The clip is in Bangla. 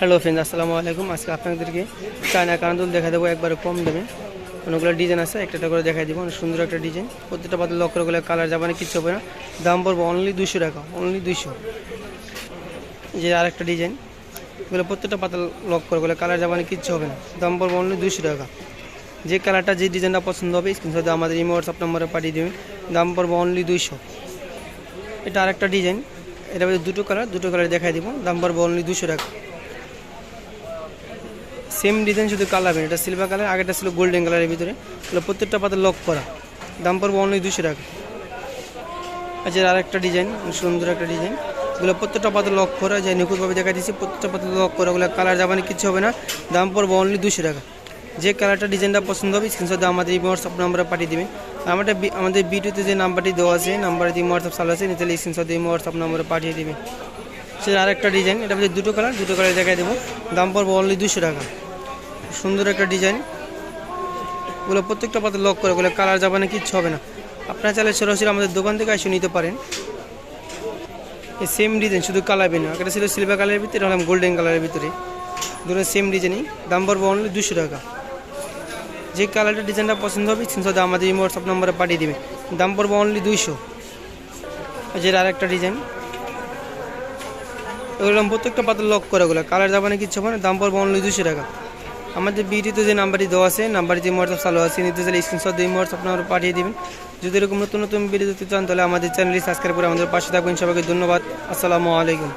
হ্যালো ফ্রেন্ড, আসসালামু আলাইকুম। আজকে আপনাদেরকে চায়না কানদুল দেখা দেবো একবারে কম দামে। অনেকগুলো ডিজাইন আছে, একটা করে দেখাই দেবো। অনেক সুন্দর একটা ডিজাইন, প্রত্যেকটা পাতা লক্ষ্য করে কালার যাবে না, কিচ্ছু হবে না। দাম পড়বো অনলি 200 টাকা, অনলি 200। যে আরেকটা ডিজাইন, এগুলো প্রত্যেকটা পাতা লক্ষ্য করে কালার যাবে না, কিচ্ছু হবে না। দাম পড়বো অনলি 200 টাকা। যে কালারটা যে ডিজাইনটা পছন্দ হবে স্ক্রিনশট আমাদের ইমো হোয়াটসঅ্যাপ নম্বরে পাঠিয়ে দেবেন। দাম পড়বো অনলি 200। এটা আরেকটা ডিজাইন, এটা দুটো কালার দেখাই দিব। দাম পড়বো অনলি 200 টাকা। সেম ডিজাইন, শুধু কালার হবে। এটা সিলভার কালার, আগেটা ছিল গোল্ডেন কালারের ভিতরে। এগুলো প্রত্যেকটা পাতা লক করা। দাম পড়বো অনলি 200 টাকা। আচ্ছা, আরেকটা ডিজাইন, সুন্দর একটা ডিজাইন। এগুলো প্রত্যেকটা পাতা লক করা, যে নিখুঁতভাবে দেখা দিচ্ছি। প্রত্যেকটা পাতা লক করা, ওগুলো কালার যাবে না, কিচ্ছু হবে না। দাম পড়বো অনলি 200 টাকা। যে কালারটা ডিজাইনটা পছন্দ হবে স্ক্রিনশট আমাদের এই হোয়াটসঅ্যাপ নাম্বারে পাঠিয়ে দেবেন। আমাদের ভিডিওতে যে নাম্বারটি দেওয়া আছে, নাম্বারে দিয়ে হোয়াটসঅ্যাপ চালু আছে, নিতে স্ক্রিনশট দিয়ে হোয়াটসঅ্যাপ নাম্বারে পাঠিয়ে দেবেন। সেটা আরেকটা ডিজাইন, এটা মধ্যে দুটো কালার দেখাই দেবো। দাম পড়বো অনলি 200 টাকা। সুন্দর একটা ডিজাইন, ওগুলো প্রত্যেকটা পাতা লক করে, ওগুলো কালার যাবে না, কিচ্ছু হবে না। আপনারা চাইলে সরাসরি আমাদের দোকান থেকে এসে নিতে পারেন। এই সেম ডিজাইন, শুধু কালার হবে না। একটা ছিল সিলভার কালারের ভিতরে, হলাম গোল্ডেন কালারের ভিতরে। দুটো সেম ডিজাইনই, দাম পড়বো অনলি 200 টাকা। যে কালারটা ডিজাইনটা পছন্দ হবে স্ক্রিনশট আমাদের এই হোয়াটসঅ্যাপ নম্বরে পাঠিয়ে দেবে। দাম পড়বো অনলি 200। যেটা আরেকটা ডিজাইন, ওগুলো প্রত্যেকটা পাতা লক করে, ওগুলো কালার যাবে না, কিচ্ছু হবে না। দাম পড়বো অনলি 200 টাকা। আমাদের ভিডিওতে যে নাম্বারটি দেওয়া আছে, নাম্বারটি হোয়াটসঅ্যাপ চালু আছে, নিতে চাইলে স্ক্রিনশট দিয়ে হোয়াটসঅ্যাপ নাম্বার পাঠিয়ে দেবেন। যদি এরকম নতুন নতুন ভিডিও দেখতে চান তাহলে আমাদের চ্যানেলটি সাবস্ক্রাইব করে আমাদের পাশে থাকবেন। সবাইকে ধন্যবাদ। আসসালামু আলাইকুম।